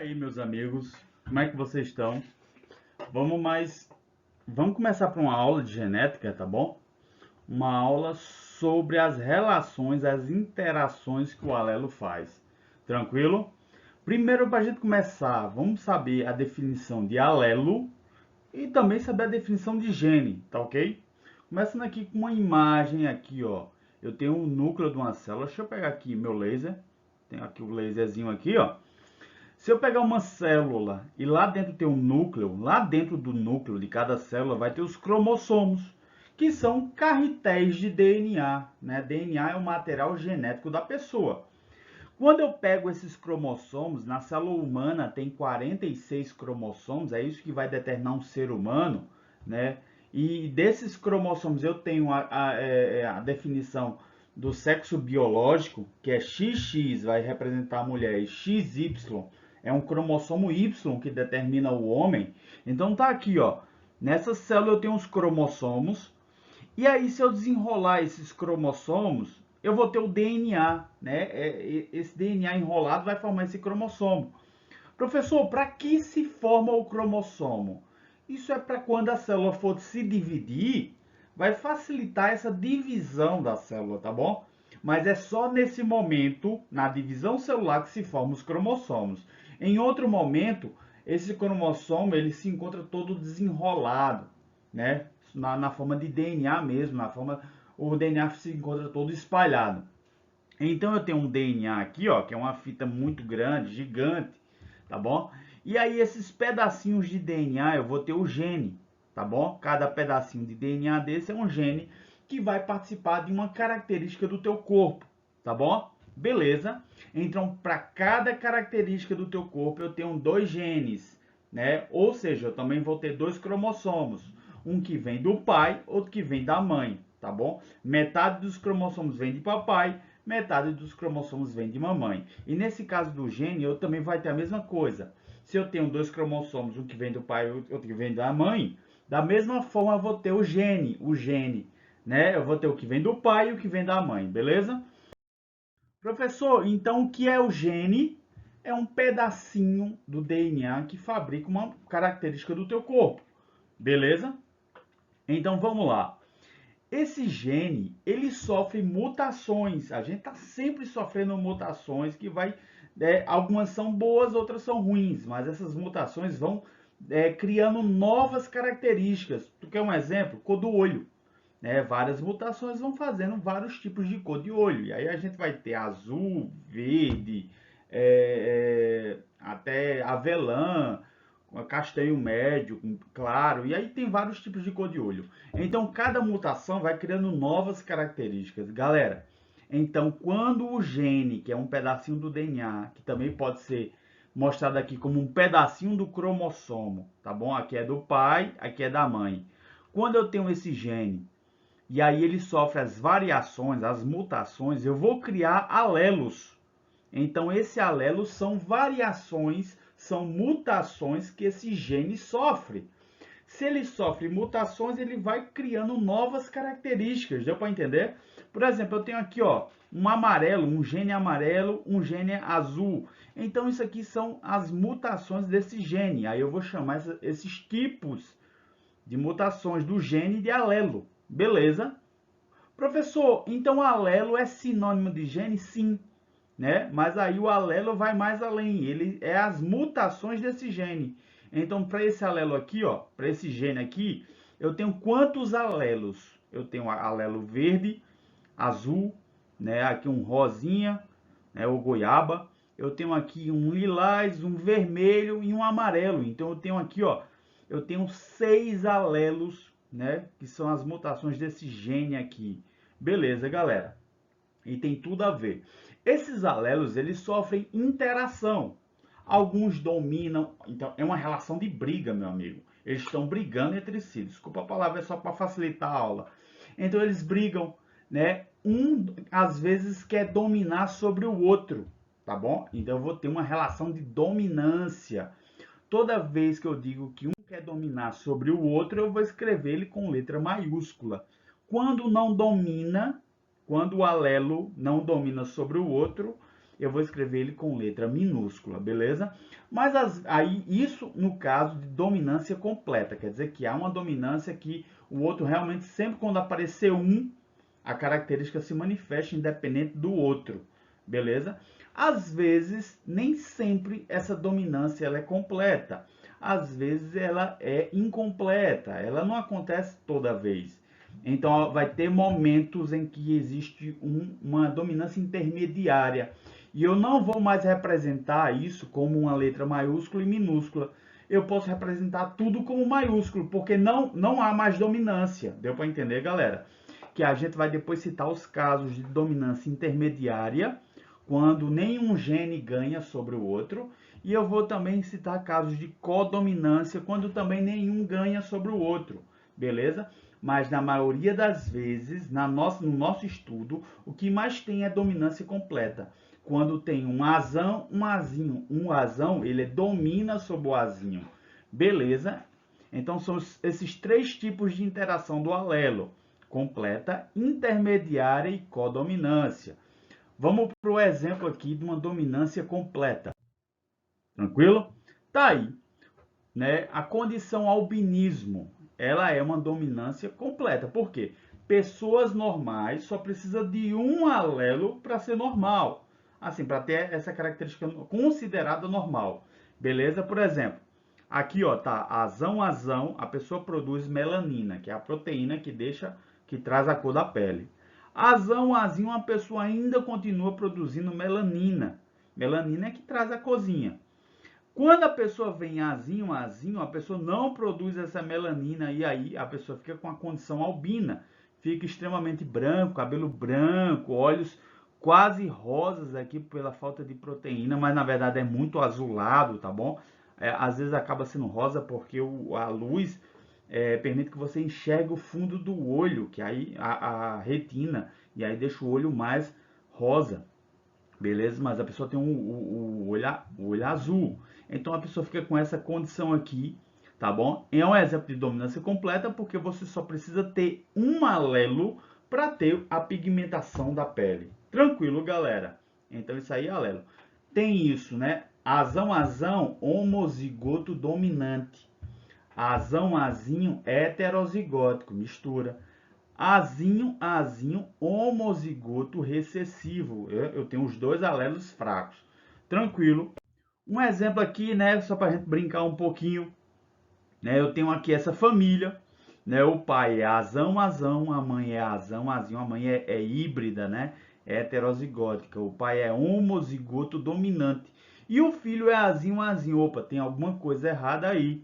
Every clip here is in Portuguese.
Aí, meus amigos, como é que vocês estão? Vamos começar para uma aula de genética, tá bom? Uma aula sobre as relações, as interações que o alelo faz. Tranquilo? Primeiro, para a gente começar, vamos saber a definição de alelo e também saber a definição de gene, tá ok? Começando aqui com uma imagem aqui, ó. Eu tenho um núcleo de uma célula. Deixa eu pegar aqui meu laser. Tenho aqui o laserzinho aqui, ó. Se eu pegar uma célula e lá dentro tem um núcleo, lá dentro do núcleo de cada célula vai ter os cromossomos, que são carretéis de DNA, né? DNA é o material genético da pessoa. Quando eu pego esses cromossomos, na célula humana tem 46 cromossomos, é isso que vai determinar um ser humano, né? E desses cromossomos eu tenho a definição do sexo biológico, que é XX, vai representar a mulher, e XY é um cromossomo Y que determina o homem. Então tá aqui, ó. Nessa célula eu tenho os cromossomos. E aí, se eu desenrolar esses cromossomos, eu vou ter o DNA, né? Esse DNA enrolado vai formar esse cromossomo. Professor, para que se forma o cromossomo? Isso é para quando a célula for se dividir, vai facilitar essa divisão da célula, tá bom? Mas é só nesse momento, na divisão celular, que se formam os cromossomos. Em outro momento, esse cromossomo ele se encontra todo desenrolado, né? Na forma de DNA mesmo, o DNA se encontra todo espalhado. Então eu tenho um DNA aqui, ó, que é uma fita muito grande, gigante, tá bom? E aí esses pedacinhos de DNA eu vou ter o gene, tá bom? Cada pedacinho de DNA desse é um gene que vai participar de uma característica do teu corpo, tá bom? Beleza? Então, para cada característica do teu corpo eu tenho dois genes, né? Ou seja, eu também vou ter dois cromossomos, um que vem do pai, outro que vem da mãe, tá bom? Metade dos cromossomos vem de papai, metade dos cromossomos vem de mamãe. E nesse caso do gene, eu também vai ter a mesma coisa. Se eu tenho dois cromossomos, um que vem do pai e outro que vem da mãe, da mesma forma eu vou ter o gene, né? Eu vou ter o que vem do pai e o que vem da mãe, beleza? Professor, então o que é o gene? É um pedacinho do DNA que fabrica uma característica do teu corpo, beleza? Então vamos lá. Esse gene, ele sofre mutações. A gente está sempre sofrendo mutações que vai... algumas são boas, outras são ruins. Mas essas mutações vão criando novas características. Tu quer um exemplo? Cor do olho. Né? Várias mutações vão fazendo vários tipos de cor de olho. E aí a gente vai ter azul, verde, até avelã, castanho médio, claro, e aí tem vários tipos de cor de olho. Então, cada mutação vai criando novas características. Galera, então, quando o gene, que é um pedacinho do DNA, que também pode ser mostrado aqui como um pedacinho do cromossomo, tá bom? Aqui é do pai, aqui é da mãe. Quando eu tenho esse gene, e aí ele sofre as variações, as mutações, eu vou criar alelos. Então, esse alelo são variações, são mutações que esse gene sofre. Se ele sofre mutações, ele vai criando novas características. Deu para entender? Por exemplo, eu tenho aqui, ó, um amarelo, um gene azul. Então, isso aqui são as mutações desse gene. Aí eu vou chamar esses tipos de mutações do gene de alelo. Beleza? Professor, então alelo é sinônimo de gene? Sim, né? Mas aí o alelo vai mais além, ele é as mutações desse gene. Então, para esse alelo aqui, ó, para esse gene aqui, eu tenho quantos alelos? Eu tenho alelo verde, azul, né? Aqui um rosinha, né? O goiaba. Eu tenho aqui um lilás, um vermelho e um amarelo. Então, eu tenho aqui, ó, eu tenho 6 alelos, né? Que são as mutações desse gene aqui. Beleza, galera? E tem tudo a ver. Esses alelos, eles sofrem interação. Alguns dominam, então é uma relação de briga, meu amigo. Eles estão brigando entre si. Desculpa a palavra, é só para facilitar a aula. Então eles brigam, né? Um às vezes quer dominar sobre o outro, tá bom? Então eu vou ter uma relação de dominância. Toda vez que eu digo que um quer dominar sobre o outro, eu vou escrever ele com letra maiúscula. Quando não domina, quando o alelo não domina sobre o outro, eu vou escrever ele com letra minúscula, beleza? Mas aí isso no caso de dominância completa, quer dizer que há uma dominância que o outro realmente sempre quando aparecer um, a característica se manifesta independente do outro, beleza? Às vezes, nem sempre essa dominância ela é completa. Às vezes ela é incompleta, ela não acontece toda vez. Então vai ter momentos em que existe uma dominância intermediária. E eu não vou mais representar isso como uma letra maiúscula e minúscula. Eu posso representar tudo como maiúsculo, porque não há mais dominância. Deu para entender, galera? Que a gente vai depois citar os casos de dominância intermediária, quando nenhum gene ganha sobre o outro. E eu vou também citar casos de codominância, quando também nenhum ganha sobre o outro. Beleza? Mas na maioria das vezes, no nosso estudo, o que mais tem é dominância completa. Quando tem um azão, um azinho. Um azão, ele domina sobre o azinho. Beleza? Então, são esses três tipos de interação do alelo. Completa, intermediária e codominância. Vamos para o exemplo aqui de uma dominância completa. Tranquilo? Tá aí. Né? A condição albinismo, ela é uma dominância completa. Por quê? Pessoas normais só precisa de um alelo para ser normal. Assim, para ter essa característica considerada normal. Beleza? Por exemplo, aqui ó, tá azão, a pessoa produz melanina, que é a proteína que traz a cor da pele. Azão, azinho, a pessoa ainda continua produzindo melanina. Melanina é que traz a corzinha. Quando a pessoa vem azinho, a pessoa não produz essa melanina e aí a pessoa fica com a condição albina. Fica extremamente branco, cabelo branco, olhos quase rosas aqui pela falta de proteína, mas na verdade é muito azulado, tá bom? Às vezes acaba sendo rosa porque a luz permite que você enxergue o fundo do olho, que aí a retina, e aí deixa o olho mais rosa. Beleza? Mas a pessoa tem o olho azul. Então a pessoa fica com essa condição aqui, tá bom? É um exemplo de dominância completa porque você só precisa ter um alelo para ter a pigmentação da pele. Tranquilo, galera? Então isso aí é alelo. Tem isso, né? Azão, homozigoto dominante. Azão, azinho, heterozigótico, mistura. Azinho, homozigoto recessivo. Eu tenho os dois alelos fracos. Tranquilo. Um exemplo aqui, né, só para a gente brincar um pouquinho. Né, eu tenho aqui essa família. Né, o pai é azão, a mãe é azão, azinho. A mãe é híbrida, né, é heterozigótica. O pai é homozigoto dominante. E o filho é azinho. Opa, tem alguma coisa errada aí,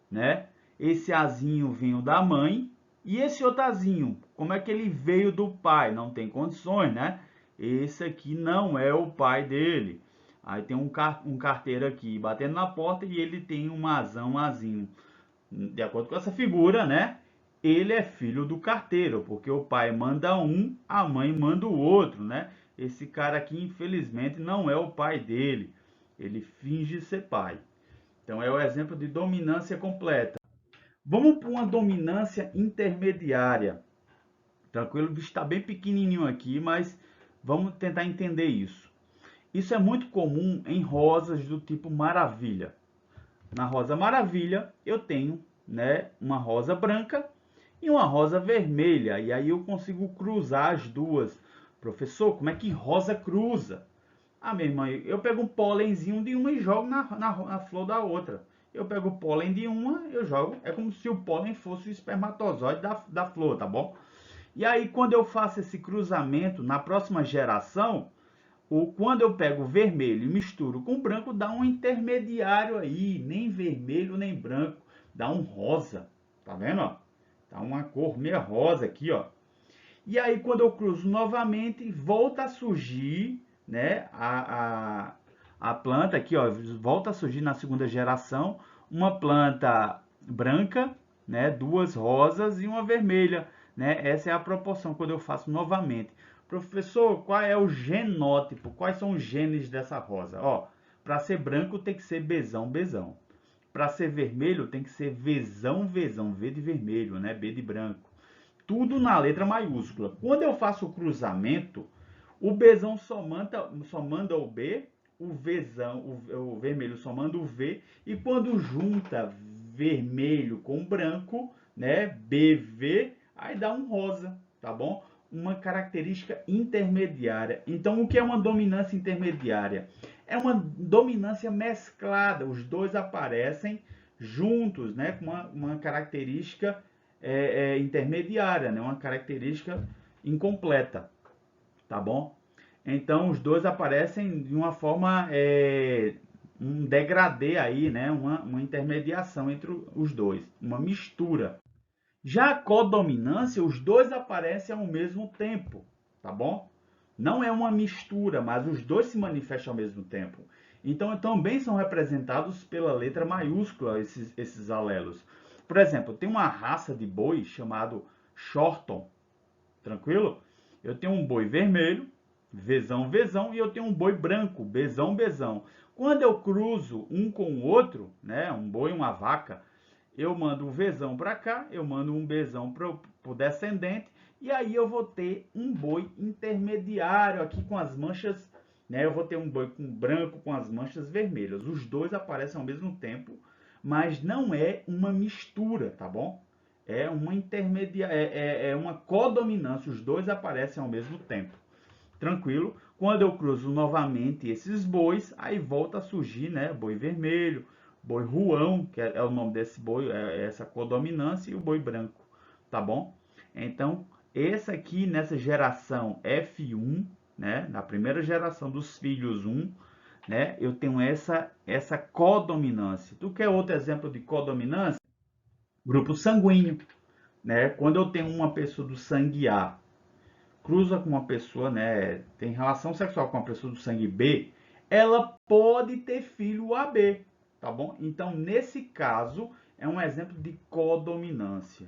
né? Esse azinho veio da mãe. E esse otazinho, como é que ele veio do pai? Não tem condições, né? Esse aqui não é o pai dele. Aí tem um carteiro aqui batendo na porta e ele tem um azinho. De acordo com essa figura, né? Ele é filho do carteiro, porque o pai manda um, a mãe manda o outro, né? Esse cara aqui, infelizmente, não é o pai dele. Ele finge ser pai. Então é o exemplo de dominância completa. Vamos para uma dominância intermediária. Tranquilo? O bicho está bem pequenininho aqui, mas vamos tentar entender isso. Isso é muito comum em rosas do tipo maravilha. Na rosa maravilha, eu tenho, né, uma rosa branca e uma rosa vermelha. E aí eu consigo cruzar as duas. Professor, como é que rosa cruza? Ah, minha irmã, eu pego um pólenzinho de uma e jogo na flor da outra. Eu pego o pólen de uma, eu jogo. É como se o pólen fosse o espermatozoide da flor, tá bom? E aí, quando eu faço esse cruzamento, na próxima geração, ou quando eu pego o vermelho e misturo com o branco, dá um intermediário aí. Nem vermelho, nem branco. Dá um rosa. Tá vendo, ó? Dá uma cor meio rosa aqui, ó. E aí, quando eu cruzo novamente, volta a surgir, né, a planta aqui, ó, volta a surgir na segunda geração, uma planta branca, né, duas rosas e uma vermelha, né? Essa é a proporção quando eu faço novamente. Professor, qual é o genótipo? Quais são os genes dessa rosa? Ó, para ser branco tem que ser Bzão. Para ser vermelho tem que ser Vzão, V de vermelho, né? B de branco. Tudo na letra maiúscula. Quando eu faço o cruzamento, O Bzão só manda o B, o Vzão, o vermelho só manda o V, e quando junta vermelho com branco, né, BV, aí dá um rosa, tá bom? Uma característica intermediária. Então, o que é uma dominância intermediária? É uma dominância mesclada, os dois aparecem juntos, né, com uma característica intermediária, né, uma característica incompleta, tá bom? Então os dois aparecem de uma forma, um degradê aí, né? Uma intermediação entre os dois, uma mistura. Já a codominância, os dois aparecem ao mesmo tempo, tá bom? Não é uma mistura, mas os dois se manifestam ao mesmo tempo. Então também são representados pela letra maiúscula esses alelos. Por exemplo, tem uma raça de boi chamado Shorton, tranquilo? Eu tenho um boi vermelho, Vzão, Vzão, e eu tenho um boi branco, Bzão, Bzão. Quando eu cruzo um com o outro, né, um boi e uma vaca, eu mando um Vzão para cá, eu mando um Bzão para o descendente, e aí eu vou ter um boi intermediário aqui com as manchas, né, eu vou ter um boi com branco com as manchas vermelhas. Os dois aparecem ao mesmo tempo, mas não é uma mistura, tá bom? É uma intermedia, é uma codominância, os dois aparecem ao mesmo tempo. Tranquilo? Quando eu cruzo novamente esses bois, aí volta a surgir, né, boi vermelho, boi ruão, que é o nome desse boi, é essa codominância, e o boi branco, tá bom? Então, esse aqui nessa geração F1, né, na primeira geração dos filhos 1, né, eu tenho essa codominância. Tu quer outro exemplo de codominância? Grupo sanguíneo, né? Quando eu tenho uma pessoa do sangue A cruza com uma pessoa, né, tem relação sexual com uma pessoa do sangue B, ela pode ter filho AB, tá bom? Então, nesse caso, é um exemplo de codominância.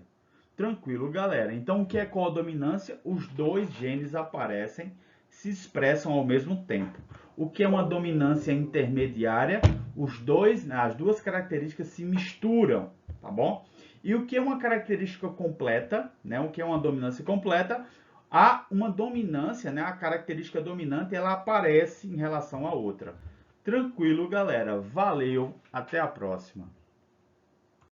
Tranquilo, galera. Então, o que é codominância? Os dois genes aparecem, se expressam ao mesmo tempo. O que é uma dominância intermediária? As duas características se misturam, tá bom? E o que é uma característica completa, né? O que é uma dominância completa? Há uma dominância, né? A característica dominante ela aparece em relação à outra. Tranquilo, galera. Valeu, até a próxima.